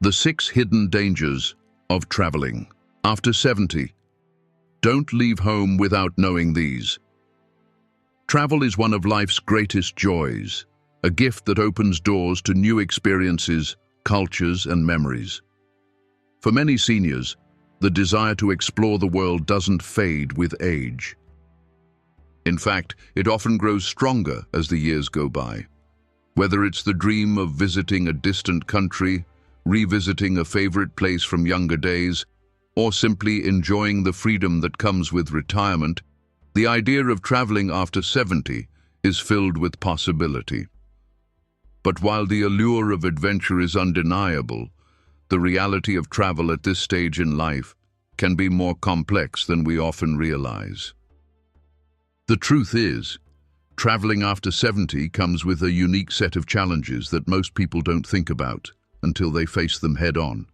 The 6 hidden dangers of traveling. After 70, don't leave home without knowing these. Travel is one of life's greatest joys, a gift that opens doors to new experiences, cultures, and memories. For many seniors, the desire to explore the world doesn't fade with age. In fact, it often grows stronger as the years go by. Whether it's the dream of visiting a distant country, revisiting a favorite place from younger days, or simply enjoying the freedom that comes with retirement, the idea of traveling after 70 is filled with possibility. But while the allure of adventure is undeniable, the reality of travel at this stage in life can be more complex than we often realize. The truth is, traveling after 70 comes with a unique set of challenges that most people don't think about until they face them head-on.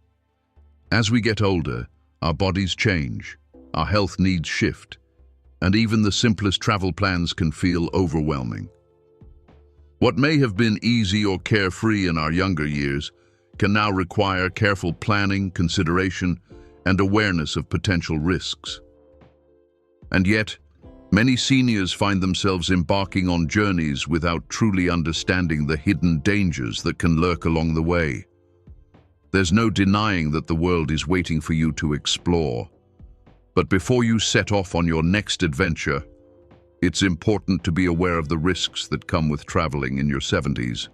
As we get older, our bodies change, our health needs shift, and even the simplest travel plans can feel overwhelming. What may have been easy or carefree in our younger years can now require careful planning, consideration, and awareness of potential risks. And yet, many seniors find themselves embarking on journeys without truly understanding the hidden dangers that can lurk along the way. There's no denying that the world is waiting for you to explore. But before you set off on your next adventure, it's important to be aware of the risks that come with traveling in your 70s.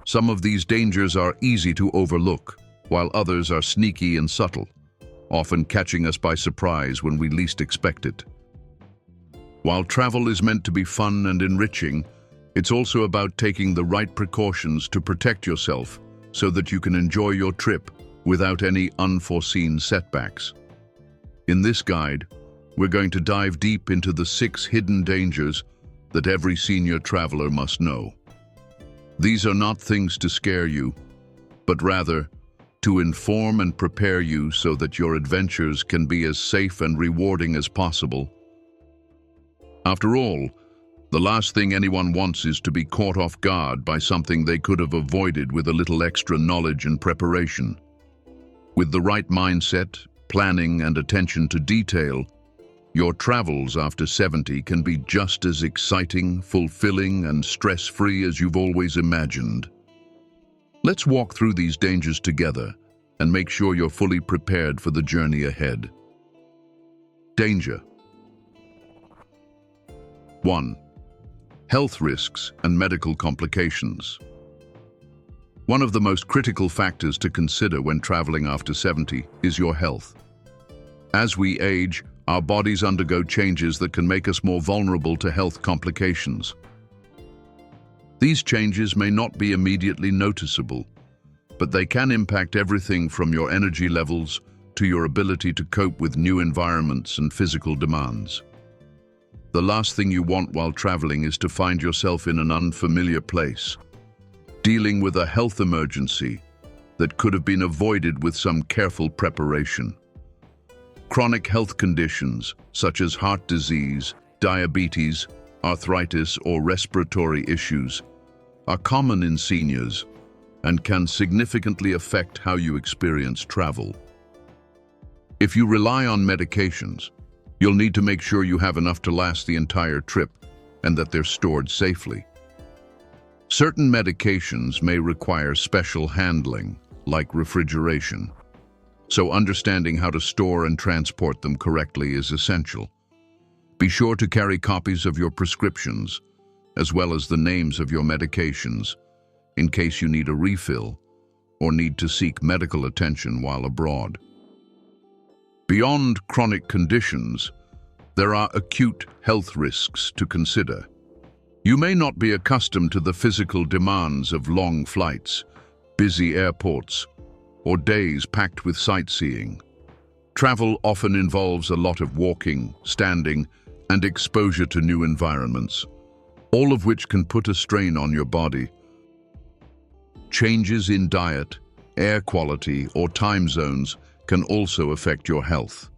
Some of these dangers are easy to overlook, while others are sneaky and subtle, often catching us by surprise when we least expect it. While travel is meant to be fun and enriching, it's also about taking the right precautions to protect yourself so that you can enjoy your trip without any unforeseen setbacks. In this guide, we're going to dive deep into the 6 hidden dangers that every senior traveler must know. These are not things to scare you, but rather to inform and prepare you so that your adventures can be as safe and rewarding as possible. After all, the last thing anyone wants is to be caught off guard by something they could have avoided with a little extra knowledge and preparation. With the right mindset, planning, and attention to detail, your travels after 70 can be just as exciting, fulfilling, and stress-free as you've always imagined. Let's walk through these dangers together and make sure you're fully prepared for the journey ahead. Danger. 1. Health risks and medical complications. One of the most critical factors to consider when traveling after 70 is your health. As we age, our bodies undergo changes that can make us more vulnerable to health complications. These changes may not be immediately noticeable, but they can impact everything from your energy levels to your ability to cope with new environments and physical demands. The last thing you want while traveling is to find yourself in an unfamiliar place, dealing with a health emergency that could have been avoided with some careful preparation. Chronic health conditions, such as heart disease, diabetes, arthritis, or respiratory issues, are common in seniors and can significantly affect how you experience travel. If you rely on medications, you'll need to make sure you have enough to last the entire trip and that they're stored safely. Certain medications may require special handling, like refrigeration, so understanding how to store and transport them correctly is essential. Be sure to carry copies of your prescriptions, as well as the names of your medications, in case you need a refill or need to seek medical attention while abroad. Beyond chronic conditions, there are acute health risks to consider. You may not be accustomed to the physical demands of long flights, busy airports, or days packed with sightseeing. Travel often involves a lot of walking, standing, and exposure to new environments, all of which can put a strain on your body. Changes in diet, air quality, or time zones can also affect your health.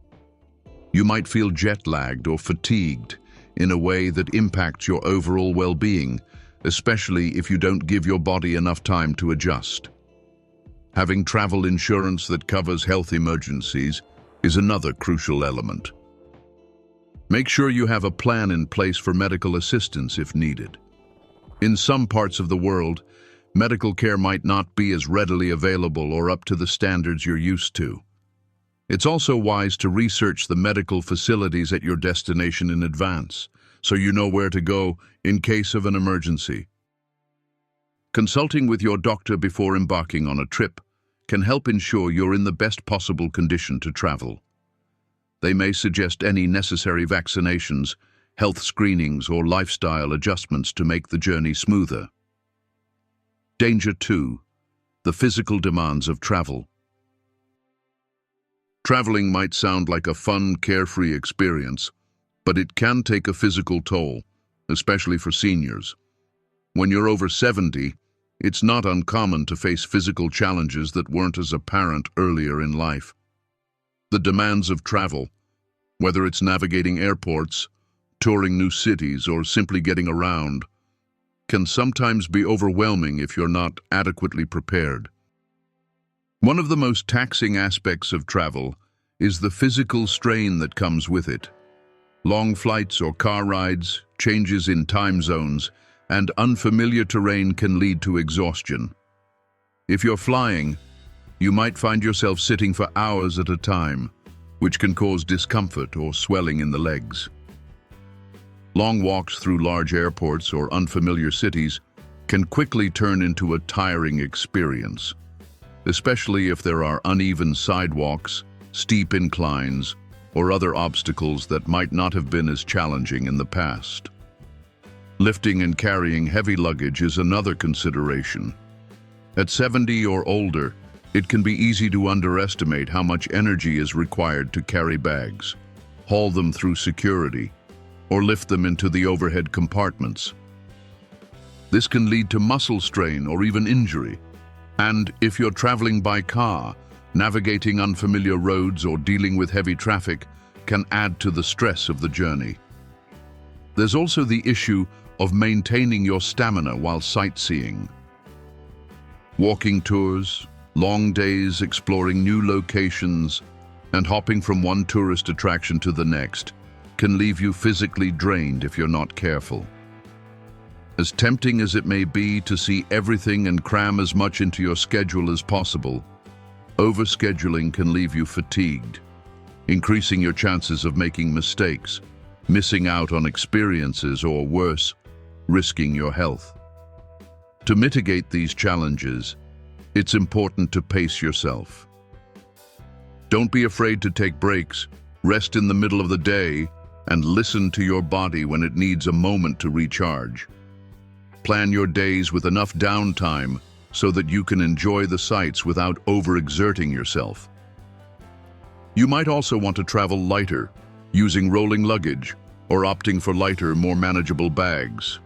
You might feel jet-lagged or fatigued in a way that impacts your overall well-being, especially if you don't give your body enough time to adjust. Having travel insurance that covers health emergencies is another crucial element. Make sure you have a plan in place for medical assistance if needed. In some parts of the world, medical care might not be as readily available or up to the standards you're used to. It's also wise to research the medical facilities at your destination in advance, so you know where to go in case of an emergency. Consulting with your doctor before embarking on a trip can help ensure you're in the best possible condition to travel. They may suggest any necessary vaccinations, health screenings, or lifestyle adjustments to make the journey smoother. Danger 2. The physical demands of travel. Traveling might sound like a fun, carefree experience, but it can take a physical toll, especially for seniors. When you're over 70, it's not uncommon to face physical challenges that weren't as apparent earlier in life. The demands of travel, whether it's navigating airports, touring new cities, or simply getting around, can sometimes be overwhelming if you're not adequately prepared. One of the most taxing aspects of travel is the physical strain that comes with it. Long flights or car rides, changes in time zones, and unfamiliar terrain can lead to exhaustion. If you're flying, you might find yourself sitting for hours at a time, which can cause discomfort or swelling in the legs. Long walks through large airports or unfamiliar cities can quickly turn into a tiring experience, especially if there are uneven sidewalks, steep inclines, or other obstacles that might not have been as challenging in the past. Lifting and carrying heavy luggage is another consideration. At 70 or older, it can be easy to underestimate how much energy is required to carry bags, haul them through security, or lift them into the overhead compartments. This can lead to muscle strain or even injury. And if you're traveling by car, navigating unfamiliar roads or dealing with heavy traffic can add to the stress of the journey. There's also the issue of maintaining your stamina while sightseeing. Walking tours, long days exploring new locations, and hopping from one tourist attraction to the next can leave you physically drained if you're not careful. As tempting as it may be to see everything and cram as much into your schedule as possible, overscheduling can leave you fatigued, increasing your chances of making mistakes, missing out on experiences, or worse, risking your health. To mitigate these challenges, it's important to pace yourself. Don't be afraid to take breaks, rest in the middle of the day, and listen to your body when it needs a moment to recharge. Plan your days with enough downtime so that you can enjoy the sights without overexerting yourself. You might also want to travel lighter, using rolling luggage or opting for lighter, more manageable bags.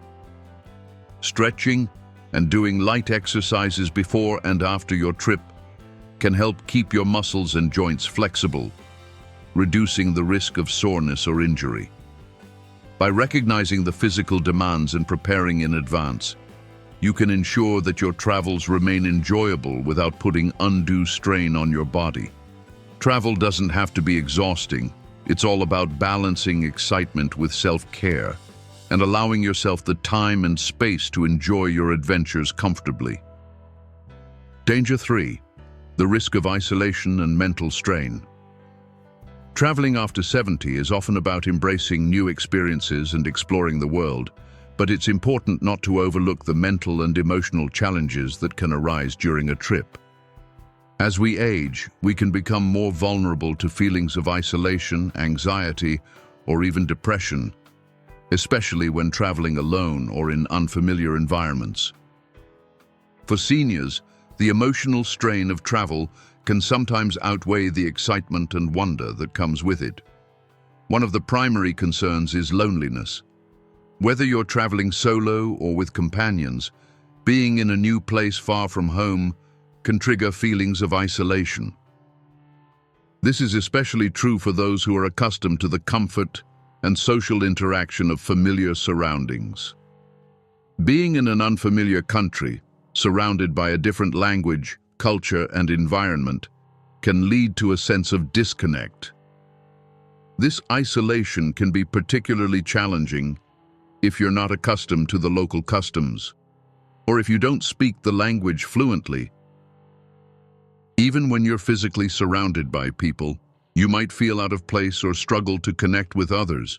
Stretching and doing light exercises before and after your trip can help keep your muscles and joints flexible, reducing the risk of soreness or injury. By recognizing the physical demands and preparing in advance, you can ensure that your travels remain enjoyable without putting undue strain on your body. Travel doesn't have to be exhausting. It's all about balancing excitement with self-care and allowing yourself the time and space to enjoy your adventures comfortably. Danger 3. The risk of isolation and mental strain. Traveling after 70 is often about embracing new experiences and exploring the world, but it's important not to overlook the mental and emotional challenges that can arise during a trip. As we age, we can become more vulnerable to feelings of isolation, anxiety, or even depression, especially when traveling alone or in unfamiliar environments. For seniors, the emotional strain of travel can sometimes outweigh the excitement and wonder that comes with it. One of the primary concerns is loneliness. Whether you're traveling solo or with companions, being in a new place far from home can trigger feelings of isolation. This is especially true for those who are accustomed to the comfort and social interaction of familiar surroundings. Being in an unfamiliar country, surrounded by a different language, culture, and environment can lead to a sense of disconnect. This isolation can be particularly challenging if you're not accustomed to the local customs, or if you don't speak the language fluently. Even when you're physically surrounded by people, you might feel out of place or struggle to connect with others,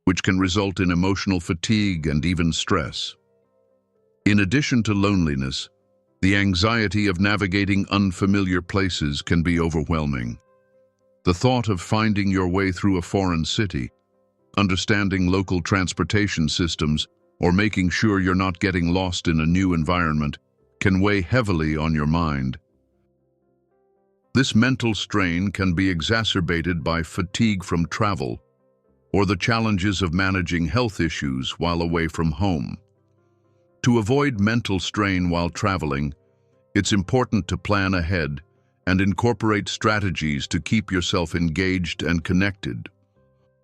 which can result in emotional fatigue and even stress. In addition to loneliness, the anxiety of navigating unfamiliar places can be overwhelming. The thought of finding your way through a foreign city, understanding local transportation systems, or making sure you're not getting lost in a new environment can weigh heavily on your mind. This mental strain can be exacerbated by fatigue from travel or the challenges of managing health issues while away from home. To avoid mental strain while traveling, it's important to plan ahead and incorporate strategies to keep yourself engaged and connected.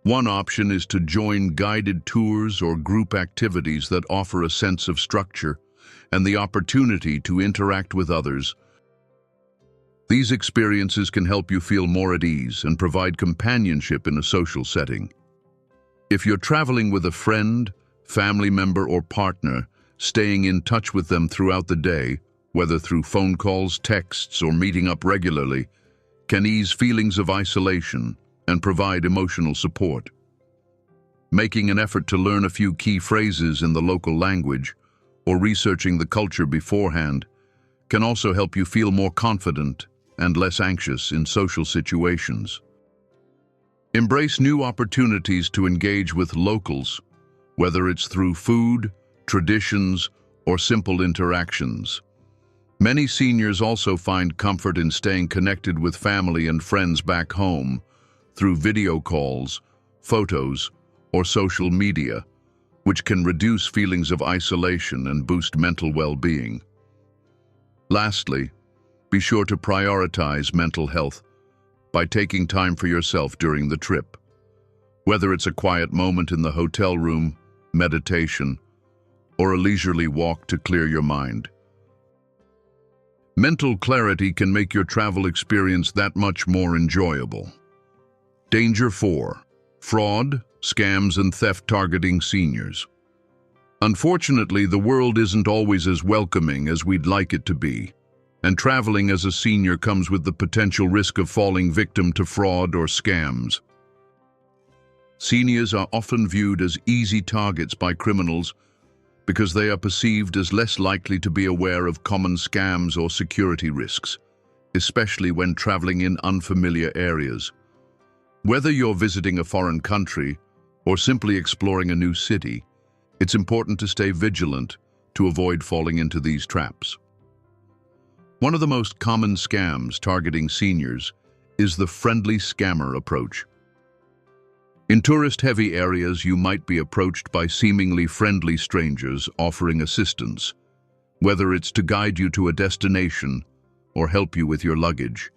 One option is to join guided tours or group activities that offer a sense of structure and the opportunity to interact with others. These experiences can help you feel more at ease and provide companionship in a social setting. If you're traveling with a friend, family member, or partner, staying in touch with them throughout the day, whether through phone calls, texts, or meeting up regularly, can ease feelings of isolation and provide emotional support. Making an effort to learn a few key phrases in the local language or researching the culture beforehand can also help you feel more confident and less anxious in social situations. Embrace new opportunities to engage with locals, whether it's through food, traditions, or simple interactions. Many seniors also find comfort in staying connected with family and friends back home through video calls, photos, or social media, which can reduce feelings of isolation and boost mental well-being. Lastly, be sure to prioritize mental health by taking time for yourself during the trip. Whether it's a quiet moment in the hotel room, meditation, or a leisurely walk to clear your mind. Mental clarity can make your travel experience that much more enjoyable. Danger 4. Fraud, scams, and theft targeting seniors. Unfortunately, the world isn't always as welcoming as we'd like it to be, and traveling as a senior comes with the potential risk of falling victim to fraud or scams. Seniors are often viewed as easy targets by criminals because they are perceived as less likely to be aware of common scams or security risks, especially when traveling in unfamiliar areas. Whether you're visiting a foreign country or simply exploring a new city, it's important to stay vigilant to avoid falling into these traps. One of the most common scams targeting seniors is the friendly scammer approach. In tourist-heavy areas, you might be approached by seemingly friendly strangers offering assistance, whether it's to guide you to a destination or help you with your luggage.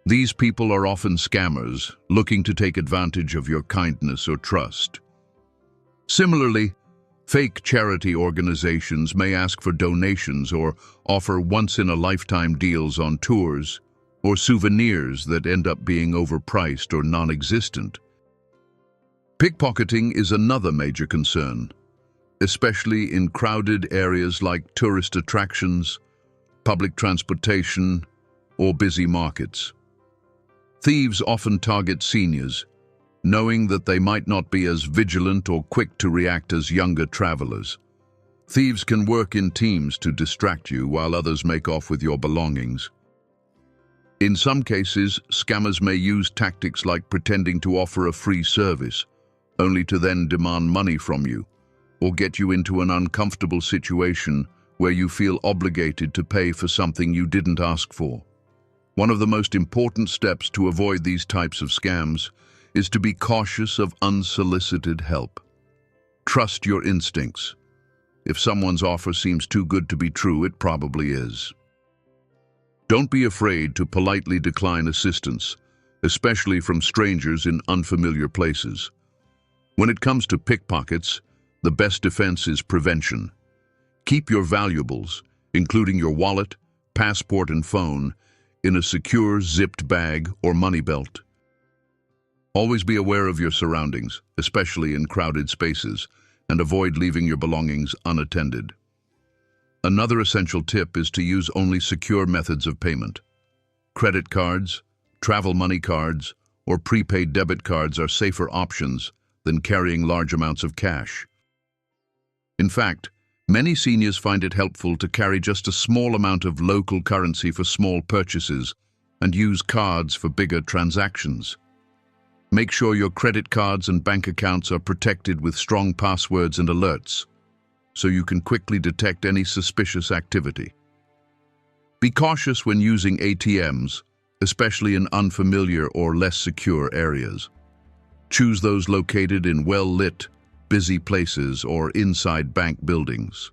These people are often scammers, looking to take advantage of your kindness or trust. Similarly, fake charity organizations may ask for donations or offer once-in-a-lifetime deals on tours or souvenirs that end up being overpriced or non-existent. Pickpocketing is another major concern, especially in crowded areas like tourist attractions, public transportation, or busy markets. Thieves often target seniors, knowing that they might not be as vigilant or quick to react as younger travelers. Thieves can work in teams to distract you while others make off with your belongings. In some cases, scammers may use tactics like pretending to offer a free service, only to then demand money from you, or get you into an uncomfortable situation where you feel obligated to pay for something you didn't ask for. One of the most important steps to avoid these types of scams is to be cautious of unsolicited help. Trust your instincts. If someone's offer seems too good to be true, it probably is. Don't be afraid to politely decline assistance, especially from strangers in unfamiliar places. When it comes to pickpockets, the best defense is prevention. Keep your valuables, including your wallet, passport and phone in a secure zipped bag or money belt. Always be aware of your surroundings, especially in crowded spaces, and avoid leaving your belongings unattended. Another essential tip is to use only secure methods of payment. Credit cards, travel money cards, or prepaid debit cards are safer options than carrying large amounts of cash. In fact, many seniors find it helpful to carry just a small amount of local currency for small purchases and use cards for bigger transactions. Make sure your credit cards and bank accounts are protected with strong passwords and alerts, so you can quickly detect any suspicious activity. Be cautious when using ATMs, especially in unfamiliar or less secure areas. Choose those located in well-lit, busy places or inside bank buildings.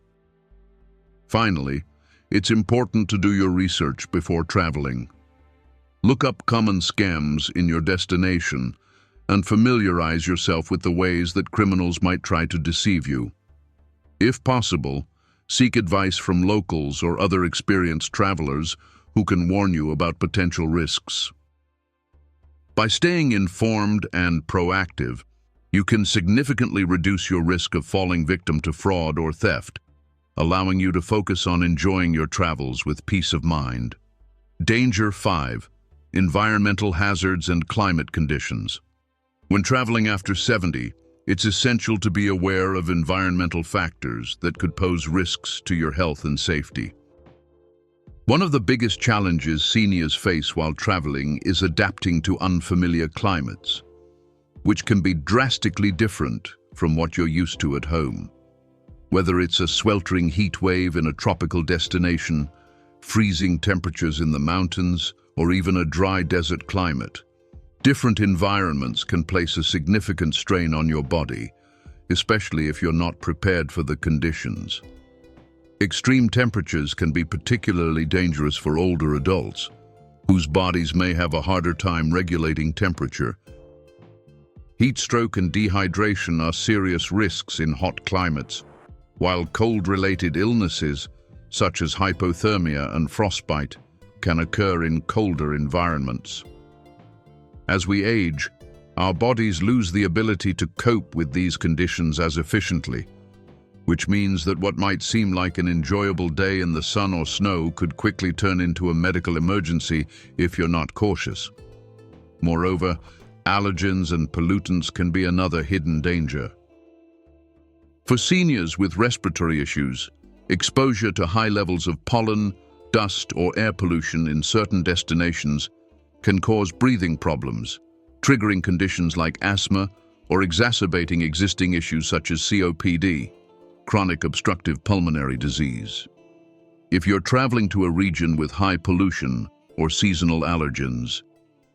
Finally, it's important to do your research before traveling. Look up common scams in your destination and familiarize yourself with the ways that criminals might try to deceive you. If possible, seek advice from locals or other experienced travelers who can warn you about potential risks. By staying informed and proactive, you can significantly reduce your risk of falling victim to fraud or theft, allowing you to focus on enjoying your travels with peace of mind. Danger 5. Environmental hazards and climate conditions. When traveling after 70, it's essential to be aware of environmental factors that could pose risks to your health and safety. One of the biggest challenges seniors face while traveling is adapting to unfamiliar climates, which can be drastically different from what you're used to at home. Whether it's a sweltering heat wave in a tropical destination, freezing temperatures in the mountains, or even a dry desert climate, different environments can place a significant strain on your body, especially if you're not prepared for the conditions. Extreme temperatures can be particularly dangerous for older adults, whose bodies may have a harder time regulating temperature. Heat stroke and dehydration are serious risks in hot climates, while cold-related illnesses, such as hypothermia and frostbite, can occur in colder environments. As we age, our bodies lose the ability to cope with these conditions as efficiently, which means that what might seem like an enjoyable day in the sun or snow could quickly turn into a medical emergency if you're not cautious. Moreover, allergens and pollutants can be another hidden danger. For seniors with respiratory issues, exposure to high levels of pollen, dust, or air pollution in certain destinations can cause breathing problems, triggering conditions like asthma or exacerbating existing issues such as COPD, chronic obstructive pulmonary disease. If you're traveling to a region with high pollution or seasonal allergens,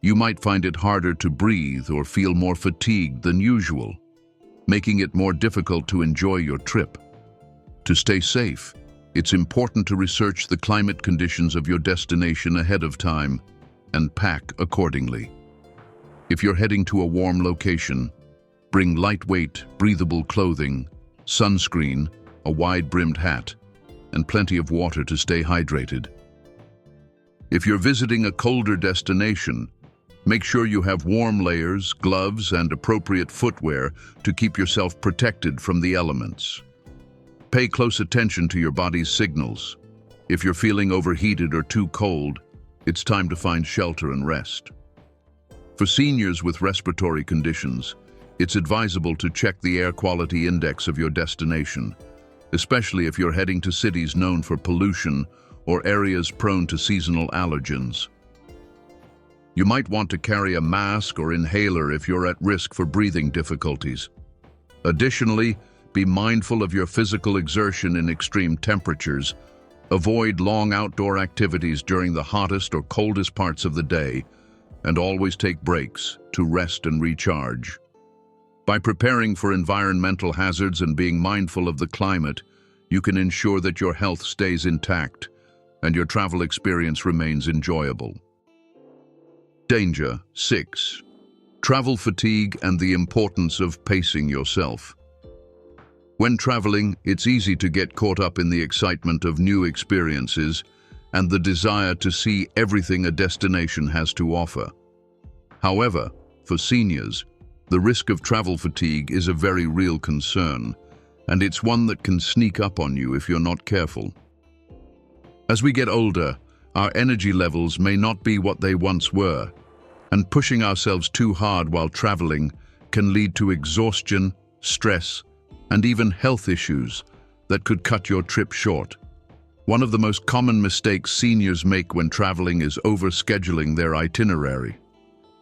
you might find it harder to breathe or feel more fatigued than usual, making it more difficult to enjoy your trip. To stay safe, it's important to research the climate conditions of your destination ahead of time and pack accordingly. If you're heading to a warm location, bring lightweight, breathable clothing, sunscreen, a wide-brimmed hat, and plenty of water to stay hydrated. If you're visiting a colder destination, make sure you have warm layers, gloves, and appropriate footwear to keep yourself protected from the elements. Pay close attention to your body's signals. If you're feeling overheated or too cold, it's time to find shelter and rest. For seniors with respiratory conditions, it's advisable to check the air quality index of your destination, especially if you're heading to cities known for pollution or areas prone to seasonal allergens. You might want to carry a mask or inhaler if you're at risk for breathing difficulties. Additionally, be mindful of your physical exertion in extreme temperatures. Avoid long outdoor activities during the hottest or coldest parts of the day, and always take breaks to rest and recharge. By preparing for environmental hazards and being mindful of the climate, you can ensure that your health stays intact and your travel experience remains enjoyable. Danger 6. Travel fatigue and the importance of pacing yourself. When traveling, it's easy to get caught up in the excitement of new experiences and the desire to see everything a destination has to offer. However, for seniors, the risk of travel fatigue is a very real concern, and it's one that can sneak up on you if you're not careful. As we get older, our energy levels may not be what they once were, and pushing ourselves too hard while traveling can lead to exhaustion, stress, and even health issues that could cut your trip short. One of the most common mistakes seniors make when traveling is overscheduling their itinerary.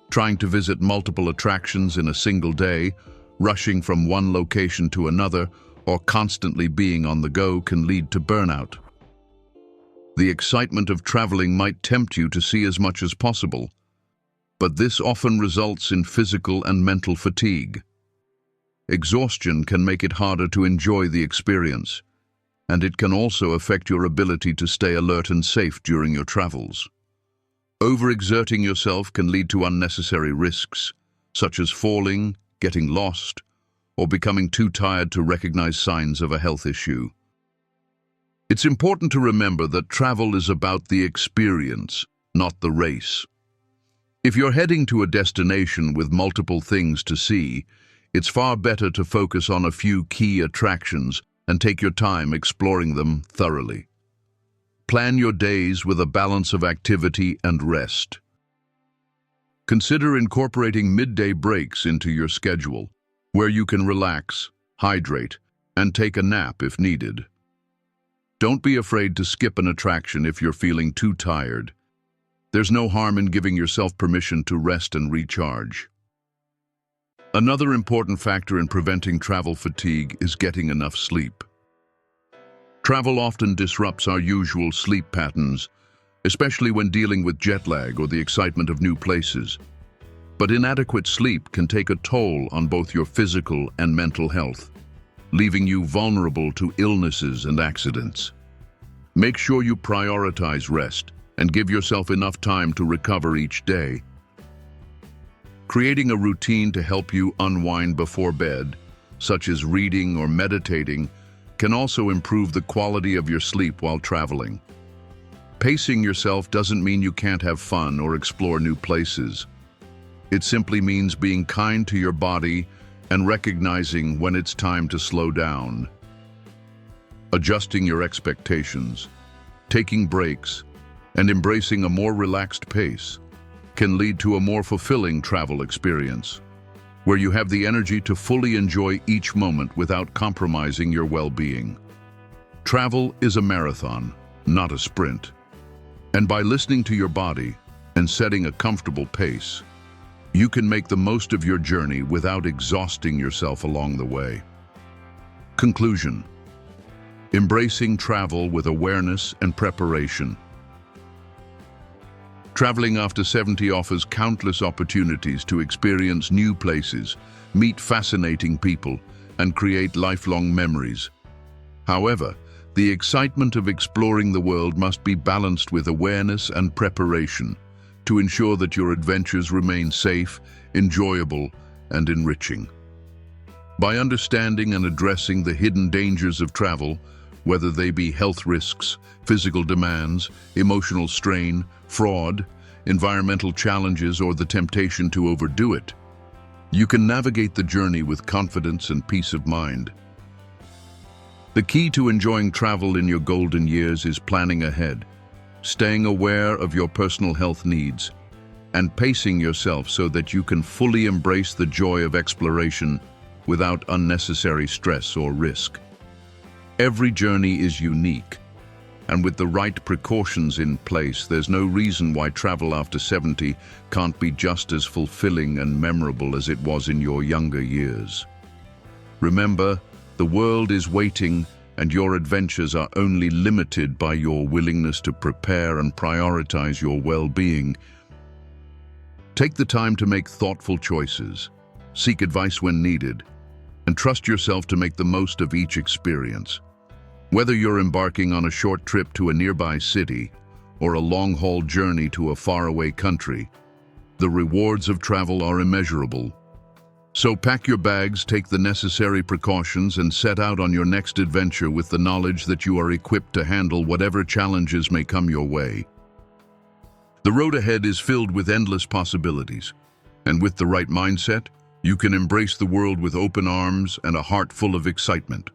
Trying to visit multiple attractions in a single day, rushing from one location to another, or constantly being on the go can lead to burnout. The excitement of traveling might tempt you to see as much as possible, but this often results in physical and mental fatigue. Exhaustion can make it harder to enjoy the experience, and it can also affect your ability to stay alert and safe during your travels. Overexerting yourself can lead to unnecessary risks, such as falling, getting lost, or becoming too tired to recognize signs of a health issue. It's important to remember that travel is about the experience, not the race. If you're heading to a destination with multiple things to see, it's far better to focus on a few key attractions and take your time exploring them thoroughly. Plan your days with a balance of activity and rest. Consider incorporating midday breaks into your schedule, where you can relax, hydrate, and take a nap if needed. Don't be afraid to skip an attraction if you're feeling too tired. There's no harm in giving yourself permission to rest and recharge. Another important factor in preventing travel fatigue is getting enough sleep. Travel often disrupts our usual sleep patterns, especially when dealing with jet lag or the excitement of new places. But inadequate sleep can take a toll on both your physical and mental health, leaving you vulnerable to illnesses and accidents. Make sure you prioritize rest and give yourself enough time to recover each day. Creating a routine to help you unwind before bed, such as reading or meditating, can also improve the quality of your sleep while traveling. Pacing yourself doesn't mean you can't have fun or explore new places. It simply means being kind to your body and recognizing when it's time to slow down. Adjusting your expectations, taking breaks, and embracing a more relaxed pace can lead to a more fulfilling travel experience, where you have the energy to fully enjoy each moment without compromising your well-being. Travel is a marathon, not a sprint. And by listening to your body and setting a comfortable pace, you can make the most of your journey without exhausting yourself along the way. Conclusion: embracing travel with awareness and preparation. Traveling after 70 offers countless opportunities to experience new places, meet fascinating people, and create lifelong memories. However, the excitement of exploring the world must be balanced with awareness and preparation to ensure that your adventures remain safe, enjoyable, and enriching. By understanding and addressing the hidden dangers of travel, whether they be health risks, physical demands, emotional strain, fraud, environmental challenges, or the temptation to overdo it, you can navigate the journey with confidence and peace of mind. The key to enjoying travel in your golden years is planning ahead, staying aware of your personal health needs, and pacing yourself so that you can fully embrace the joy of exploration without unnecessary stress or risk. Every journey is unique, and with the right precautions in place, there's no reason why travel after 70 can't be just as fulfilling and memorable as it was in your younger years. Remember, the world is waiting, and your adventures are only limited by your willingness to prepare and prioritize your well-being. Take the time to make thoughtful choices, seek advice when needed, and trust yourself to make the most of each experience. Whether you're embarking on a short trip to a nearby city or a long-haul journey to a faraway country, the rewards of travel are immeasurable. So pack your bags, take the necessary precautions, and set out on your next adventure with the knowledge that you are equipped to handle whatever challenges may come your way. The road ahead is filled with endless possibilities, and with the right mindset, you can embrace the world with open arms and a heart full of excitement.